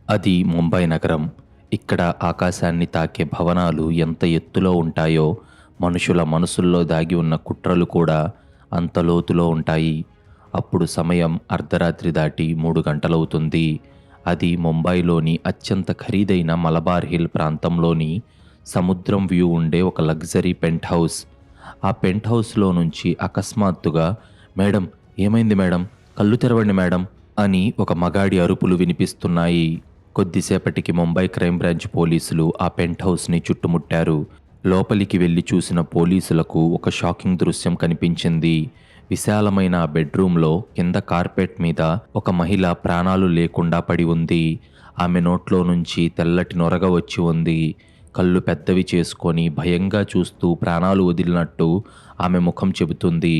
అది ముంబై నగరం. ఇక్కడ ఆకాశాన్ని తాకే భవనాలు ఎంత ఎత్తులో ఉంటాయో, మనుషుల మనసుల్లో దాగి ఉన్న కుట్రలు కూడా అంత లోతులో ఉంటాయి. అప్పుడు సమయం అర్ధరాత్రి దాటి 3 గంటలవుతుంది. అది ముంబైలోని అత్యంత ఖరీదైన మలబార్ హిల్ ప్రాంతంలోని సముద్రం వ్యూ ఉండే ఒక లగ్జరీ పెంట్ హౌస్. ఆ పెంట్ హౌస్లో నుంచి అకస్మాత్తుగా "మేడం, ఏమైంది మేడం? కళ్ళు తెరవండి మేడం" అని ఒక మగాడి అరుపులు వినిపిస్తున్నాయి. కొద్దిసేపటికి ముంబై క్రైమ్ బ్రాంచ్ పోలీసులు ఆ పెంట్ హౌస్ని చుట్టుముట్టారు. లోపలికి వెళ్లి చూసిన పోలీసులకు ఒక షాకింగ్ దృశ్యం కనిపించింది. విశాలమైన ఆ బెడ్రూమ్లో కింద కార్పెట్ మీద ఒక మహిళ ప్రాణాలు లేకుండా పడి ఉంది. ఆమె నోట్లో నుంచి తెల్లటి నొరగ వచ్చి ఉంది. కళ్ళు పెద్దవి చేసుకొని భయంగా చూస్తూ ప్రాణాలు వదిలినట్టు ఆమె ముఖం చెబుతుంది.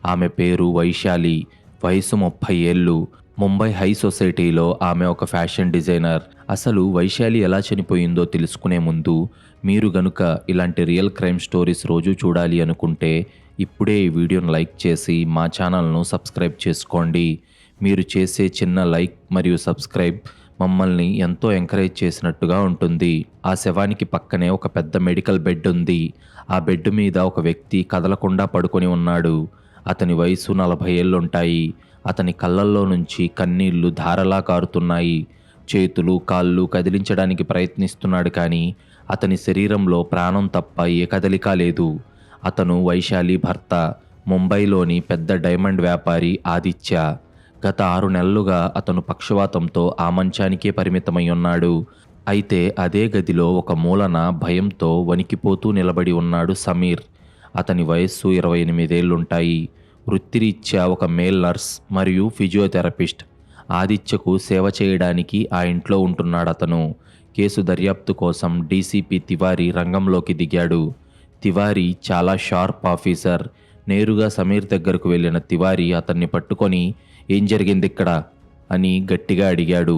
ఆమె పేరు వైశాలి. వయసు 30 ఏళ్ళు. ముంబై హై సొసైటీలో ఆమె ఒక ఫ్యాషన్ డిజైనర్. అసలు వైశాలి ఎలా చనిపోయిందో తెలుసుకునే ముందు మీరు గనుక ఇలాంటి రియల్ క్రైమ్ స్టోరీస్ రోజు చూడాలి అనుకుంటే ఇప్పుడే ఈ వీడియోను లైక్ చేసి మా ఛానల్ను సబ్స్క్రైబ్ చేసుకోండి. మీరు చేసే చిన్న లైక్ మరియు సబ్స్క్రైబ్ మమ్మల్ని ఎంతో ఎంకరేజ్ చేసినట్టుగా ఉంటుంది. ఆ శవానికి పక్కనే ఒక పెద్ద మెడికల్ బెడ్ ఉంది. ఆ బెడ్ మీద ఒక వ్యక్తి కదలకుండా పడుకొని ఉన్నాడు. అతని వయసు 40 ఏళ్ళుంటాయి. అతని కళ్ళల్లో నుంచి కన్నీళ్లు ధారలా కారుతున్నాయి. చేతులు కాళ్ళు కదిలించడానికి ప్రయత్నిస్తున్నాడు, కానీ అతని శరీరంలో ప్రాణం తప్ప ఏ కదలిక లేదు. అతను వైశాలి భర్త, ముంబైలోని పెద్ద డైమండ్ వ్యాపారి ఆదిత్య. గత 6 నెలలుగా అతను పక్షవాతంతో ఆ మంచానికే పరిమితమై ఉన్నాడు. అయితే అదే గదిలో ఒక మూలన భయంతో వణికిపోతూ నిలబడి ఉన్నాడు సమీర్. అతని వయస్సు 28 ఏళ్లుంటాయి. వృత్తిరీత్యా ఒక మేల్ నర్స్ మరియు ఫిజియోథెరపిస్ట్. ఆదిత్యకు సేవ చేయడానికి ఆ ఇంట్లో ఉంటున్నాడతను. కేసు దర్యాప్తు కోసం డీసీపీ తివారీ రంగంలోకి దిగాడు. తివారీ చాలా షార్ప్ ఆఫీసర్. నేరుగా సమీర్ దగ్గరకు వెళ్ళిన తివారీ అతన్ని పట్టుకొని "ఏం జరిగిందిక్కడ?" అని గట్టిగా అడిగాడు.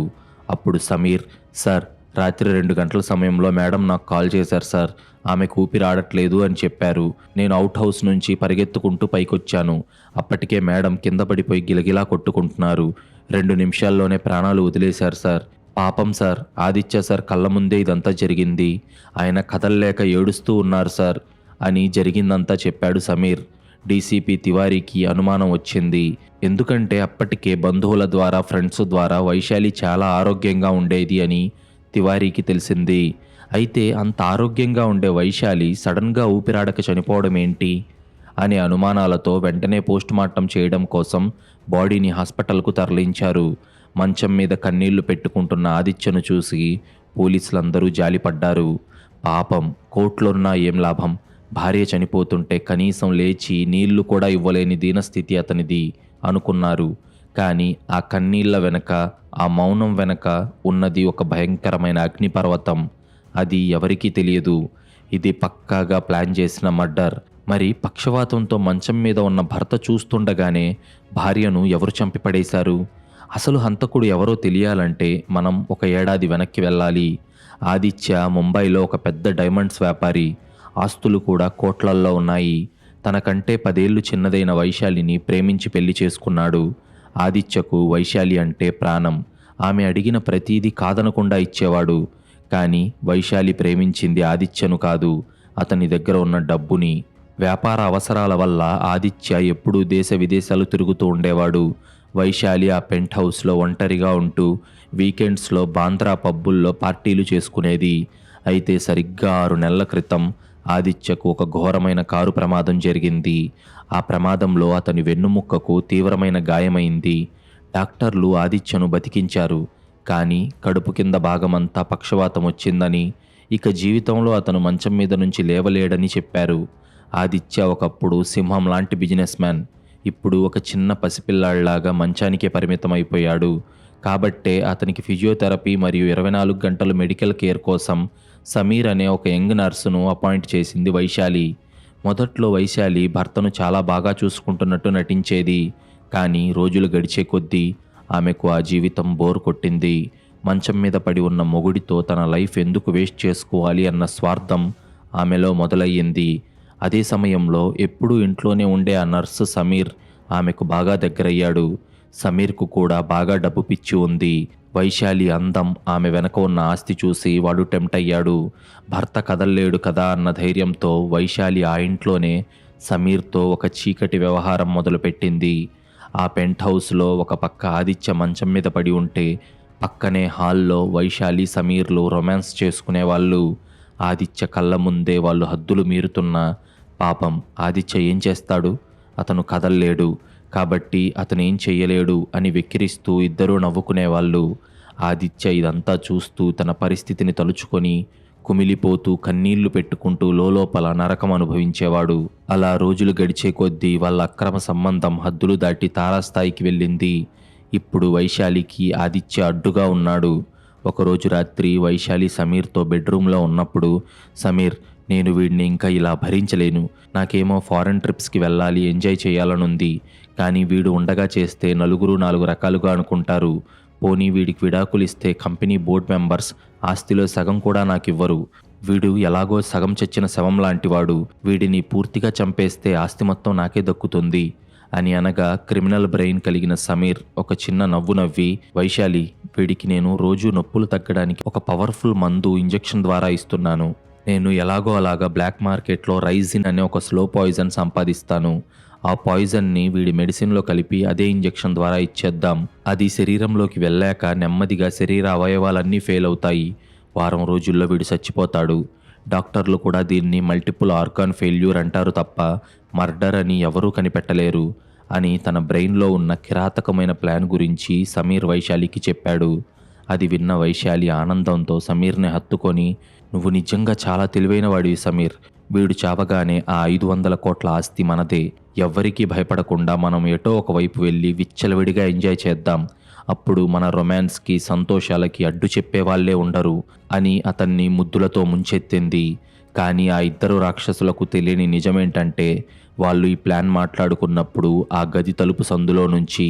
అప్పుడు సమీర్, "సార్, రాత్రి 2 గంటల సమయంలో మేడం నాకు కాల్ చేశారు సార్. ఆమెకు ఊపిరాడట్లేదు అని చెప్పారు. నేను అవుట్ హౌస్ నుంచి పరిగెత్తుకుంటూ పైకొచ్చాను. అప్పటికే మేడం కింద పడిపోయి గిలగిలా కొట్టుకుంటున్నారు. 2 నిమిషాల్లోనే ప్రాణాలు వదిలేశారు సార్. పాపం సార్, ఆదిత్య సార్ కళ్ళ ముందే ఇదంతా జరిగింది. ఆయన కదల్లేక ఏడుస్తూ ఉన్నారు సార్" అని జరిగిందంతా చెప్పాడు సమీర్. డీసీపీ తివారీకి అనుమానం వచ్చింది. ఎందుకంటే అప్పటికే బంధువుల ద్వారా, ఫ్రెండ్స్ ద్వారా వైశాలి చాలా ఆరోగ్యంగా ఉండేది అని తివారీకి తెలిసింది. అయితే అంత ఆరోగ్యంగా ఉండే వైశాలి సడన్గా ఊపిరాడక చనిపోవడం ఏంటి అనే అనుమానాలతో వెంటనే పోస్టుమార్టం చేయడం కోసం బాడీని హాస్పిటల్కు తరలించారు. మంచం మీద కన్నీళ్లు పెట్టుకుంటున్న ఆదిత్యను చూసి పోలీసులందరూ జాలిపడ్డారు. పాపం, కోట్లున్నా ఏం లాభం, భార్య చనిపోతుంటే కనీసం లేచి నీళ్లు కూడా ఇవ్వలేని దీనస్థితి అతనిది అనుకున్నారు. కానీ ఆ కన్నీళ్ల వెనక, ఆ మౌనం వెనక ఉన్నది ఒక భయంకరమైన అగ్నిపర్వతం. అది ఎవరికీ తెలియదు. ఇది పక్కాగా ప్లాన్ చేసిన మర్డర్. మరి పక్షవాతంతో మంచం మీద ఉన్న భర్త చూస్తుండగానే భార్యను ఎవరు చంపిపడేశారు? అసలు హంతకుడు ఎవరో తెలియాలంటే మనం ఒక ఏడాది వెనక్కి వెళ్ళాలి. ఆదిత్య ముంబైలో ఒక పెద్ద డైమండ్స్ వ్యాపారి. ఆస్తులు కూడా కోట్లల్లో ఉన్నాయి. తనకంటే 10 ఏళ్లు చిన్నదైన వైశాలిని ప్రేమించి పెళ్లి చేసుకున్నాడు. ఆదిత్యకు వైశాలి అంటే ప్రాణం. ఆమె అడిగిన ప్రతీదీ కాదనకుండా ఇచ్చేవాడు. కానీ వైశాలి ప్రేమించింది ఆదిత్యను కాదు, అతని దగ్గర ఉన్న డబ్బుని. వ్యాపార అవసరాల వల్ల ఆదిత్య ఎప్పుడూ దేశ విదేశాలు తిరుగుతూ ఉండేవాడు. వైశాలి ఆ పెంట్ హౌస్లో ఒంటరిగా ఉంటూ వీకెండ్స్లో బాంద్రా పబ్బుల్లో పార్టీలు చేసుకునేది. అయితే సరిగ్గా 6 నెలల క్రితం ఆదిత్యకు ఒక ఘోరమైన కారు ప్రమాదం జరిగింది. ఆ ప్రమాదంలో అతని వెన్నుముక్కకు తీవ్రమైన గాయమైంది. డాక్టర్లు ఆదిత్యను బతికించారు, కానీ కడుపు కింద భాగమంతా పక్షవాతం వచ్చిందని, ఇక జీవితంలో అతను మంచం మీద నుంచి లేవలేడని చెప్పారు. ఆదిత్య ఒకప్పుడు సింహం లాంటి బిజినెస్ మ్యాన్. ఇప్పుడు ఒక చిన్న పసిపిల్లాళ్లాగా మంచానికే పరిమితమైపోయాడు. కాబట్టే అతనికి ఫిజియోథెరపీ మరియు 24 గంటలు మెడికల్ కేర్ కోసం సమీర్ అనే ఒక యంగ్ నర్సును అపాయింట్ చేసింది వైశాలి. మొదట్లో వైశాలి భర్తను చాలా బాగా చూసుకుంటున్నట్టు నటించేది. కానీ రోజులు గడిచే కొద్దీ ఆమెకు ఆ జీవితం బోర్ కొట్టింది. మంచం మీద పడి ఉన్న మొగుడితో తన లైఫ్ ఎందుకు వేస్ట్ చేసుకోవాలి అన్న స్వార్థం ఆమెలో మొదలయ్యింది. అదే సమయంలో ఎప్పుడూ ఇంట్లోనే ఉండే ఆ నర్సు సమీర్ ఆమెకు బాగా దగ్గరయ్యాడు. సమీర్కు కూడా బాగా డబ్బు పిచ్చి ఉంది. వైశాలి అందం, ఆమె వెనక ఉన్న ఆస్తి చూసి వాడు టెంప్ట్ అయ్యాడు. భర్త కదల్లేడు కదా అన్న ధైర్యంతో వైశాలి ఆ ఇంట్లోనే సమీర్తో ఒక చీకటి వ్యవహారం మొదలుపెట్టింది. ఆ పెంట్ హౌస్లో ఒక పక్క ఆదిత్య మంచం మీద పడి ఉంటే పక్కనే హాల్లో వైశాలి సమీర్లు రొమాన్స్ చేసుకునేవాళ్ళు. ఆదిత్య కళ్ళ ముందే వాళ్ళు హద్దులు మీరుతున్నా పాపం ఆదిత్య ఏం చేస్తాడు? అతను కదల్లేడు కాబట్టి అతను ఏం చెయ్యలేడు అని వెక్కిరిస్తూ ఇద్దరూ నవ్వుకునేవాళ్ళు. ఆదిత్య ఇదంతా చూస్తూ తన పరిస్థితిని తలుచుకొని కుమిలిపోతూ కన్నీళ్లు పెట్టుకుంటూ లోలోపల నరకం అనుభవించేవాడు. అలా రోజులు గడిచే కొద్దీ వాళ్ళ అక్రమ సంబంధం హద్దులు దాటి తారాస్థాయికి వెళ్ళింది. ఇప్పుడు వైశాలికి ఆదిత్య అడ్డుగా ఉన్నాడు. ఒకరోజు రాత్రి వైశాలి సమీర్తో బెడ్రూమ్లో ఉన్నప్పుడు, సమీర్, నేను వీడిని ఇంకా ఇలా భరించలేను. నాకేమో ఫారెన్ ట్రిప్స్కి వెళ్ళాలి, ఎంజాయ్ చేయాలనుంది. కానీ వీడు ఉండగా చేస్తే నలుగురు నాలుగు రకాలుగా అనుకుంటారు. పోనీ వీడికి విడాకులు ఇస్తే కంపెనీ బోర్డ్ మెంబర్స్ ఆస్తిలో సగం కూడా నాకివ్వరు. వీడు ఎలాగో సగం చచ్చిన శవం లాంటివాడు. వీడిని పూర్తిగా చంపేస్తే ఆస్తి మొత్తం నాకే దక్కుతుంది అని అనగా క్రిమినల్ బ్రెయిన్ కలిగిన సమీర్ ఒక చిన్న నవ్వు నవ్వి, వైశాలి, వీడికి నేను రోజు నొప్పులు తగ్గడానికి ఒక పవర్ఫుల్ మందు ఇంజెక్షన్ ద్వారా ఇస్తున్నాను. నేను ఎలాగో అలాగా బ్లాక్ మార్కెట్లో రైజిన్ అనే ఒక స్లో పాయిజన్ సంపాదిస్తాను. ఆ పాయిజన్ని వీడి మెడిసిన్లో కలిపి అదే ఇంజెక్షన్ ద్వారా ఇచ్చేద్దాం. అది శరీరంలోకి వెళ్ళాక నెమ్మదిగా శరీర అవయవాలన్నీ ఫెయిల్ అవుతాయి. వారం రోజుల్లో వీడు చచ్చిపోతాడు. డాక్టర్లు కూడా దీన్ని మల్టిపుల్ ఆర్గాన్ ఫెయిల్యూర్ అంటారు తప్ప మర్డర్ అని ఎవరూ కనిపెట్టలేరు అని తన బ్రెయిన్లో ఉన్న కిరాతకమైన ప్లాన్ గురించి సమీర్ వైశాలికి చెప్పాడు. అది విన్న వైశాలి ఆనందంతో సమీర్ని హత్తుకొని, నువ్వు నిజంగా చాలా తెలివైన వాడివి సమీర్. వీడు చావగానే ఆ 500 కోట్ల ఆస్తి మనదే. ఎవ్వరికీ భయపడకుండా మనం ఎటో ఒకవైపు వెళ్ళి విచ్చలవిడిగా ఎంజాయ్ చేద్దాం. అప్పుడు మన రొమాన్స్కి సంతోషాలకి అడ్డు చెప్పేవాళ్లే ఉండరు అని అతన్ని ముద్దులతో ముంచెత్తింది. కానీ ఆ ఇద్దరు రాక్షసులకు తెలియని నిజమేంటంటే, వాళ్ళు ఈ ప్లాన్ మాట్లాడుకున్నప్పుడు ఆ గది తలుపు సందులో నుంచి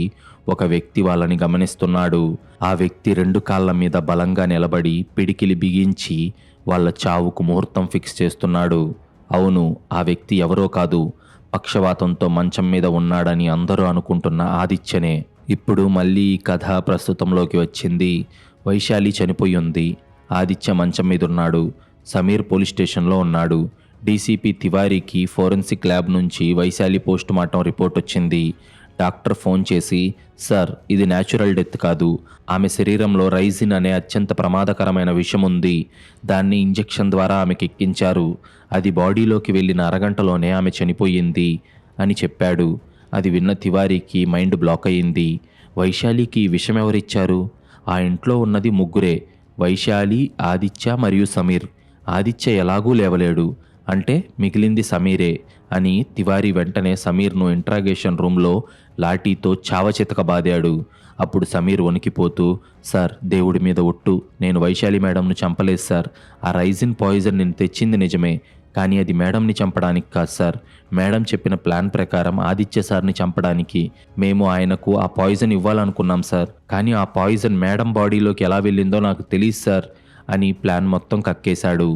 ఒక వ్యక్తి వాళ్ళని గమనిస్తున్నాడు. ఆ వ్యక్తి 2 కాళ్ళ మీద బలంగా నిలబడి పిడికిలి బిగించి వాళ్ళ చావుకు ముహూర్తం ఫిక్స్ చేస్తున్నాడు. అవును, ఆ వ్యక్తి ఎవరో కాదు, పక్షవాతంతో మంచం మీద ఉన్నాడని అందరూ అనుకుంటున్న ఆదిత్యనే. ఇప్పుడు మళ్ళీ ఈ కథ ప్రస్తుతంలోకి వచ్చింది. వైశాలి చనిపోయి ఉంది. ఆదిత్య మంచం మీద ఉన్నాడు. సమీర్ పోలీస్ స్టేషన్లో ఉన్నాడు. డీసీపీ తివారీకి ఫోరెన్సిక్ ల్యాబ్ నుంచి వైశాలి పోస్టుమార్టం రిపోర్ట్ వచ్చింది. డాక్టర్ ఫోన్ చేసి, సార్, ఇది న్యాచురల్ డెత్ కాదు. ఆమె శరీరంలో రైజిన్ అనే అత్యంత ప్రమాదకరమైన విషం ఉంది. దాన్ని ఇంజెక్షన్ ద్వారా ఆమెకి ఎక్కించారు. అది బాడీలోకి వెళ్ళిన అరగంటలోనే ఆమె చనిపోయింది అని చెప్పాడు. అది విన్న తివారీకి మైండ్ బ్లాక్ అయ్యింది. వైశాలికి ఈ విషం ఎవరిచ్చారు? ఆ ఇంట్లో ఉన్నది ముగ్గురే, వైశాలి, ఆదిత్య మరియు సమీర్. ఆదిత్య ఎలాగూ లేవలేడు అంటే మిగిలింది సమీరే అని తివారీ వెంటనే సమీర్ను ఇంట్రాగేషన్ రూమ్లో లాఠీతో చావచితక బాదాడు. అప్పుడు సమీర్ వణికిపోతూ, సార్, దేవుడి మీద ఒట్టు, నేను వైశాలి మేడంను చంపలేదు సార్. ఆ రైజిన్ పాయిజన్ నేను తెచ్చింది నిజమే, కానీ అది మేడంని చంపడానికి కాదు సార్. మేడం చెప్పిన ప్లాన్ ప్రకారం ఆదిత్య సార్ని చంపడానికి మేము ఆయనకు ఆ పాయిజన్ ఇవ్వాలనుకున్నాం సార్. కానీ ఆ పాయిజన్ మేడం బాడీలోకి ఎలా వెళ్ళిందో నాకు తెలియదు సార్ అని ప్లాన్ మొత్తం కక్కేశాడు.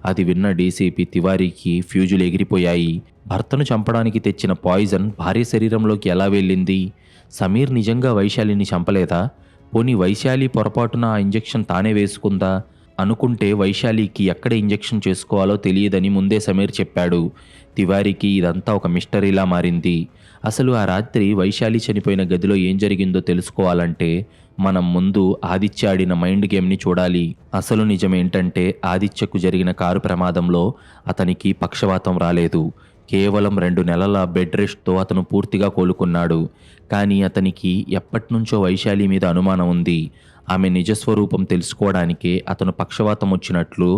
అది విన్న డీసీపీ తివారీకి ఫ్యూజులు ఎగిరిపోయాయి. భర్తను చంపడానికి తెచ్చిన పాయిజన్ భార్య శరీరంలోకి ఎలా వెళ్ళింది? సమీర్ నిజంగా వైశాలిని చంపలేదా? పోనీ వైశాలి పొరపాటున ఆ ఇంజెక్షన్ తానే వేసుకుందా? అనుకుంటే వైశాలికి ఎక్కడ ఇంజెక్షన్ చేసుకోవాలో తెలియదని ముందే సమీర్ చెప్పాడు. తివారీకి ఇదంతా ఒక మిస్టరీలా మారింది. అసలు ఆ రాత్రి వైశాలి చనిపోయిన గదిలో ఏం జరిగిందో తెలుసుకోవాలంటే మనం ముందు ఆదిత్య ఆడిన మైండ్ గేమ్ని చూడాలి. అసలు నిజమేంటంటే, ఆదిత్యకు జరిగిన కారు ప్రమాదంలో అతనికి పక్షవాతం రాలేదు. కేవలం 2 నెలల బెడ్ రెస్ట్తో అతను పూర్తిగా కోలుకున్నాడు. కానీ అతనికి ఎప్పటినుంచో వైశాలి మీద అనుమానం ఉంది. ఆమె నిజస్వరూపం తెలుసుకోవడానికే అతను పక్షవాతం వచ్చినట్లు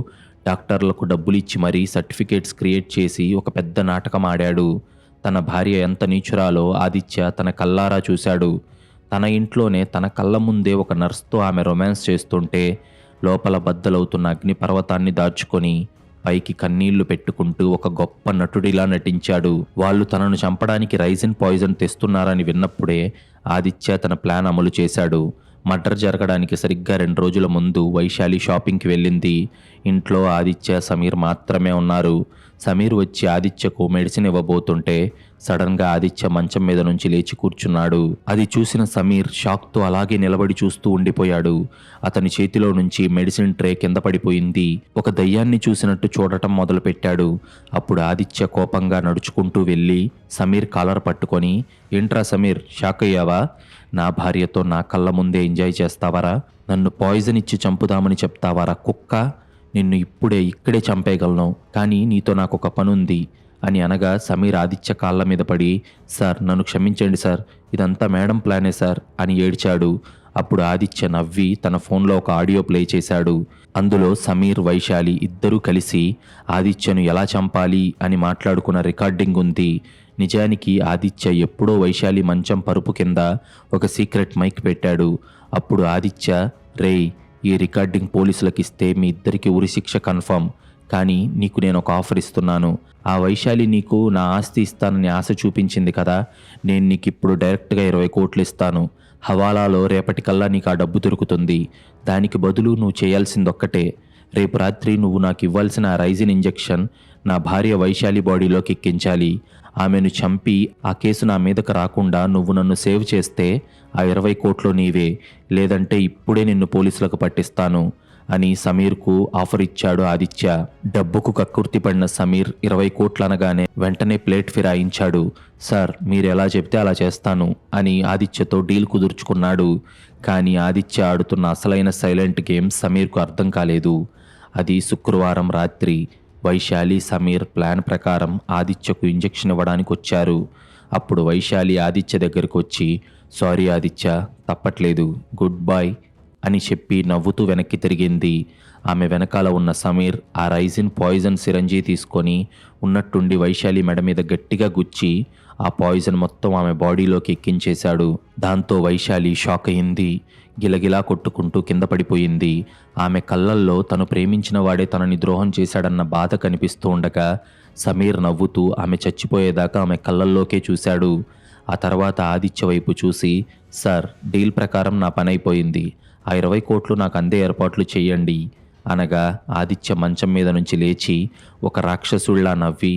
డాక్టర్లకు డబ్బులిచ్చి మరీ సర్టిఫికేట్స్ క్రియేట్ చేసి ఒక పెద్ద నాటకం ఆడాడు. తన భార్య ఎంత నీచురాలో ఆదిత్య తన కల్లారా చూశాడు. తన ఇంట్లోనే తన కళ్ళ ముందే ఒక నర్స్తో ఆమె రొమాన్స్ చేస్తుంటే లోపల బద్దలవుతున్న అగ్నిపర్వతాన్ని దాచుకొని పైకి కన్నీళ్లు పెట్టుకుంటూ ఒక గొప్ప నటుడిలా నటించాడు. వాళ్ళు తనను చంపడానికి రైజిన్ పాయిజన్ తెస్తున్నారని విన్నప్పుడే ఆదిత్య తన ప్లాన్ అమలు చేశాడు. మర్డర్ జరగడానికి సరిగ్గా 2 రోజుల ముందు వైశాలి షాపింగ్కి వెళ్ళింది. ఇంట్లో ఆదిత్య, సమీర్ మాత్రమే ఉన్నారు. సమీర్ వచ్చి ఆదిత్యకు మెడిసిన్ ఇవ్వబోతుంటే సడన్గా ఆదిత్య మంచం మీద నుంచి లేచి కూర్చున్నాడు. అది చూసిన సమీర్ షాక్తో అలాగే నిలబడి చూస్తూ ఉండిపోయాడు. అతని చేతిలో నుంచి మెడిసిన్ ట్రే కింద పడిపోయింది. ఒక దయ్యాన్ని చూసినట్టు చూడటం మొదలుపెట్టాడు. అప్పుడు ఆదిత్య కోపంగా నడుచుకుంటూ వెళ్ళి సమీర్ కాలర్ పట్టుకొని, ఏంట్రా సమీర్, షాక్ అయ్యావా? నా భార్యతో నా కళ్ళ ముందే ఎంజాయ్ చేస్తావరా? నన్ను పాయిజన్ ఇచ్చి చంపుదామని చెప్తావారా కుక్క? నిన్ను ఇక్కడే చంపేయగలను, కానీ నీతో నాకు ఒక పనుంది అని అనగా సమీర్ ఆదిత్య కాళ్ళ మీద పడి, సార్ నన్ను క్షమించండి సార్, ఇదంతా మేడం ప్లానే సార్ అని ఏడ్చాడు. అప్పుడు ఆదిత్య నవ్వి తన ఫోన్లో ఒక ఆడియో ప్లే చేశాడు. అందులో సమీర్, వైశాలి ఇద్దరూ కలిసి ఆదిత్యను ఎలా చంపాలి అని మాట్లాడుకున్న రికార్డింగ్ ఉంది. నిజానికి ఆదిత్య ఎప్పుడో వైశాలి మంచం పరుపు కింద ఒక సీక్రెట్ మైక్ పెట్టాడు. అప్పుడు ఆదిత్య, రేయ్, ఈ రికార్డింగ్ పోలీసులకు ఇస్తే మీ ఇద్దరికి ఉరిశిక్ష కన్ఫర్మ్, కానీ నీకు నేను ఒక ఆఫర్ ఇస్తున్నాను. ఆ వైశాలి నీకు నా ఆస్తి ఇస్తానని ఆశ చూపించింది కదా, నేను నీకు ఇప్పుడు డైరెక్ట్గా 20 కోట్లు ఇస్తాను. హవాలాలో రేపటికల్లా నీకు ఆ డబ్బు దొరుకుతుంది. దానికి బదులు నువ్వు చేయాల్సిందొక్కటే, రేపు రాత్రి నువ్వు నాకు ఇవ్వాల్సిన ఆ రైజిన్ ఇంజెక్షన్ నా భార్య వైశాలి బాడీలోకి ఎక్కించాలి. ఆమెను చంపి ఆ కేసు నా మీదకు రాకుండా నువ్వు నన్ను సేవ్ చేస్తే ఆ 20 కోట్లు నీవే, లేదంటే ఇప్పుడే నిన్ను పోలీసులకు పట్టిస్తాను అని సమీర్కు ఆఫర్ ఇచ్చాడు ఆదిత్య. డబ్బుకు కక్కుర్తి పడిన సమీర్ 20 కోట్లు అనగానే వెంటనే ప్లేట్ ఫిరాయించాడు. సార్, మీరు ఎలా చెప్తే అలా చేస్తాను అని ఆదిత్యతో డీల్ కుదుర్చుకున్నాడు. కానీ ఆదిత్య ఆడుతున్న అసలైన సైలెంట్ గేమ్ సమీర్కు అర్థం కాలేదు. అది శుక్రవారం రాత్రి వైశాలి, సమీర్ ప్లాన్ ప్రకారం ఆదిత్యకు ఇంజెక్షన్ ఇవ్వడానికి వచ్చారు. అప్పుడు వైశాలి ఆదిత్య దగ్గరకు వచ్చి, సారీ ఆదిత్య, తప్పట్లేదు, గుడ్ బాయ్ అని చెప్పి నవ్వుతూ వెనక్కి తిరిగింది. ఆమె వెనకాల ఉన్న సమీర్ ఆ రైజిన్ పాయిజన్ సిరంజీ తీసుకొని ఉన్నట్టుండి వైశాలి మెడ మీద గట్టిగా గుచ్చి ఆ పాయిజన్ మొత్తం ఆమె బాడీలోకి ఎక్కించేశాడు. దాంతో వైశాలి షాక్ అయింది. గిలగిలా కొట్టుకుంటూ కింద పడిపోయింది. ఆమె కళ్ళల్లో తను ప్రేమించిన వాడే తనని ద్రోహం చేశాడన్న బాధ కనిపిస్తూ ఉండగా సమీర్ నవ్వుతూ ఆమె చచ్చిపోయేదాకా ఆమె కళ్ళల్లోకే చూశాడు. ఆ తర్వాత ఆదిత్య వైపు చూసి, సార్, డీల్ ప్రకారం నా పని అయిపోయింది, ఆ 20 కోట్లు నాకు అందే ఏర్పాట్లు చెయ్యండి అనగా ఆదిత్య మంచం మీద నుంచి లేచి ఒక రాక్షసుళ్లా నవ్వి,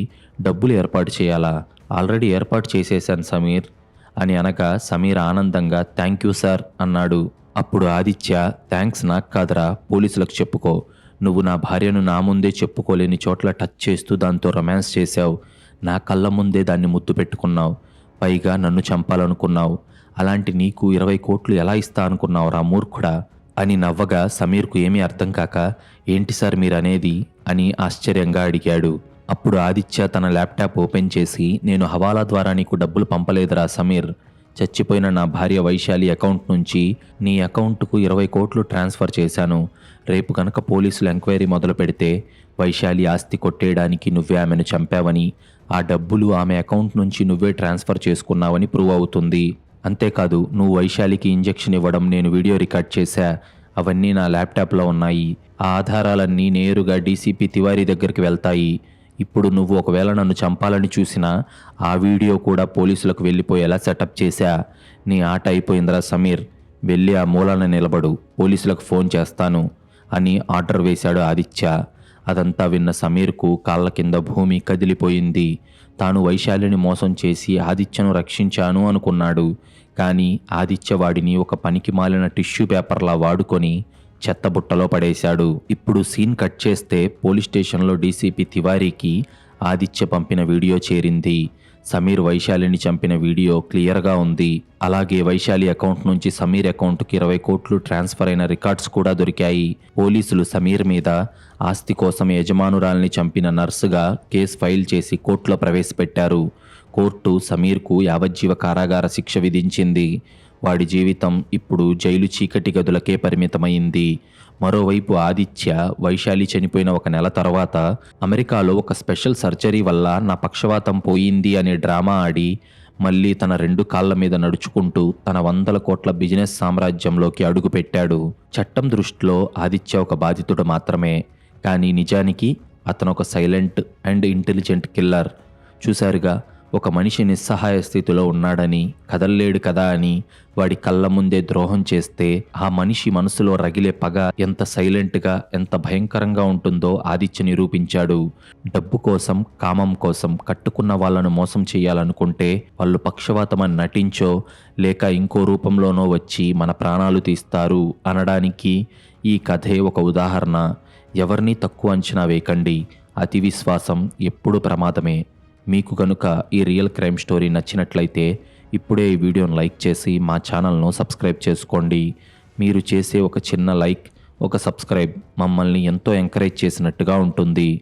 డబ్బులు ఏర్పాటు చేయాలా? ఆల్రెడీ ఏర్పాటు చేసేశాను సమీర్ అని అనగా సమీర్ ఆనందంగా థ్యాంక్ యూ సార్ అన్నాడు. అప్పుడు ఆదిత్య, థ్యాంక్స్ నాకు కాదరా, పోలీసులకు చెప్పుకో. నువ్వు నా భార్యను నా ముందే చెప్పుకోలేని చోట్ల టచ్ చేస్తూ దాంతో రొమాన్స్ చేశావు. నా కళ్ళ ముందే దాన్ని ముద్దు పెట్టుకున్నావు. పైగా నన్ను చంపాలనుకున్నావు. అలాంటి నీకు 20 కోట్లు ఎలా ఇస్తా అనుకున్నావురా మూర్ఖుడా అని నవ్వగా సమీర్కు ఏమీ అర్థం కాక, ఏంటి సార్ మీరనేది అని ఆశ్చర్యంగా అడిగాడు. అప్పుడు ఆదిత్య తన ల్యాప్టాప్ ఓపెన్ చేసి, నేను హవాలా ద్వారా నీకు డబ్బులు పంపలేదురా సమీర్, చచ్చిపోయిన నా భార్య వైశాలి అకౌంట్ నుంచి నీ అకౌంట్కు 20 కోట్లు ట్రాన్స్ఫర్ చేశాను. రేపు కనుక పోలీసులు ఎంక్వైరీ మొదలు పెడితే వైశాలి ఆస్తి కొట్టేయడానికి నువ్వే ఆమెను చంపావని, ఆ డబ్బులు ఆమె అకౌంట్ నుంచి నువ్వే ట్రాన్స్ఫర్ చేసుకున్నావని ప్రూవ్ అవుతుంది. అంతేకాదు, నువ్వు వైశాలికి ఇంజెక్షన్ ఇవ్వడం నేను వీడియో రికార్డ్ చేశా, అవన్నీ నా ల్యాప్టాప్లో ఉన్నాయి. ఆ ఆధారాలన్నీ నేరుగా డీసీపీ తివారీ దగ్గరికి వెళ్తాయి. ఇప్పుడు నువ్వు ఒకవేళ నన్ను చంపాలని చూసినా ఆ వీడియో కూడా పోలీసులకు వెళ్ళిపోయేలా సెటప్ చేశా. నీ ఆట అయిపోయిందిరా సమీర్, వెళ్ళి ఆ మూలాన నిలబడు, పోలీసులకు ఫోన్ చేస్తాను అని ఆర్డర్ వేశాడు ఆదిత్య. అదంతా విన్న సమీర్కు కాళ్ళ కింద భూమి కదిలిపోయింది. తాను వైశాలిని మోసం చేసి ఆదిత్యను రక్షించాను అనుకున్నాడు. కానీ ఆదిత్య వాడిని ఒక పనికి మాలిన టిష్యూ పేపర్లా వాడుకొని చెత్తబుట్టలో పడేశాడు. ఇప్పుడు సీన్ కట్ చేస్తే పోలీస్ స్టేషన్లో డీసీపీ తివారీకి ఆదిత్య పంపిన వీడియో చేరింది. సమీర్ వైశాలిని చంపిన వీడియో క్లియర్గా ఉంది. అలాగే వైశాలి అకౌంట్ నుంచి సమీర్ అకౌంట్కి 20 కోట్లు ట్రాన్స్ఫర్ అయిన రికార్డ్స్ కూడా దొరికాయి. పోలీసులు సమీర్ మీద ఆస్తి కోసం యజమానురాల్ని చంపిన నర్సుగా కేసు ఫైల్ చేసి కోర్టులో ప్రవేశపెట్టారు. కోర్టు సమీర్కు యావజ్జీవ కారాగార శిక్ష విధించింది. వాడి జీవితం ఇప్పుడు జైలు చీకటి గదులకే పరిమితమైంది. మరోవైపు ఆదిత్య వైశాలి చనిపోయిన 1 నెల తర్వాత అమెరికాలో ఒక స్పెషల్ సర్జరీ వల్ల నా పక్షవాతం పోయింది అనే డ్రామా ఆడి మళ్ళీ తన 2 కాళ్ళ మీద నడుచుకుంటూ తన 100 కోట్ల బిజినెస్ సామ్రాజ్యంలోకి అడుగుపెట్టాడు. చట్టం దృష్టిలో ఆదిత్య ఒక బాధితుడు మాత్రమే, కానీ నిజానికి అతను ఒక సైలెంట్ అండ్ ఇంటెలిజెంట్ కిల్లర్. చూశారుగా, ఒక మనిషి నిస్సహాయ స్థితిలో ఉన్నాడని, కదల్లేడు కదా అని వాడి కళ్ళ ముందే ద్రోహం చేస్తే ఆ మనిషి మనసులో రగిలే పగ ఎంత సైలెంట్గా, ఎంత భయంకరంగా ఉంటుందో ఆదిత్య నిరూపించాడు. డబ్బు కోసం, కామం కోసం కట్టుకున్న వాళ్ళను మోసం చేయాలనుకుంటే వాళ్ళు పక్షవాతమని నటించో లేక ఇంకో రూపంలోనో వచ్చి మన ప్రాణాలు తీస్తారు అనడానికి ఈ కథే ఒక ఉదాహరణ. ఎవరినీ తక్కువ అంచనా వేయకండి. అతి విశ్వాసం ఎప్పుడూ ప్రమాదమే. మీకు కనుక ఈ రియల్ క్రైమ్ స్టోరీ నచ్చినట్లయితే ఇప్పుడే ఈ వీడియోను లైక్ చేసి మా ఛానల్ను సబ్స్క్రైబ్ చేసుకోండి. మీరు చేసే ఒక చిన్న లైక్, ఒక సబ్స్క్రైబ్ మమ్మల్ని ఎంతో ఎంకరేజ్ చేసినట్టుగా ఉంటుంది.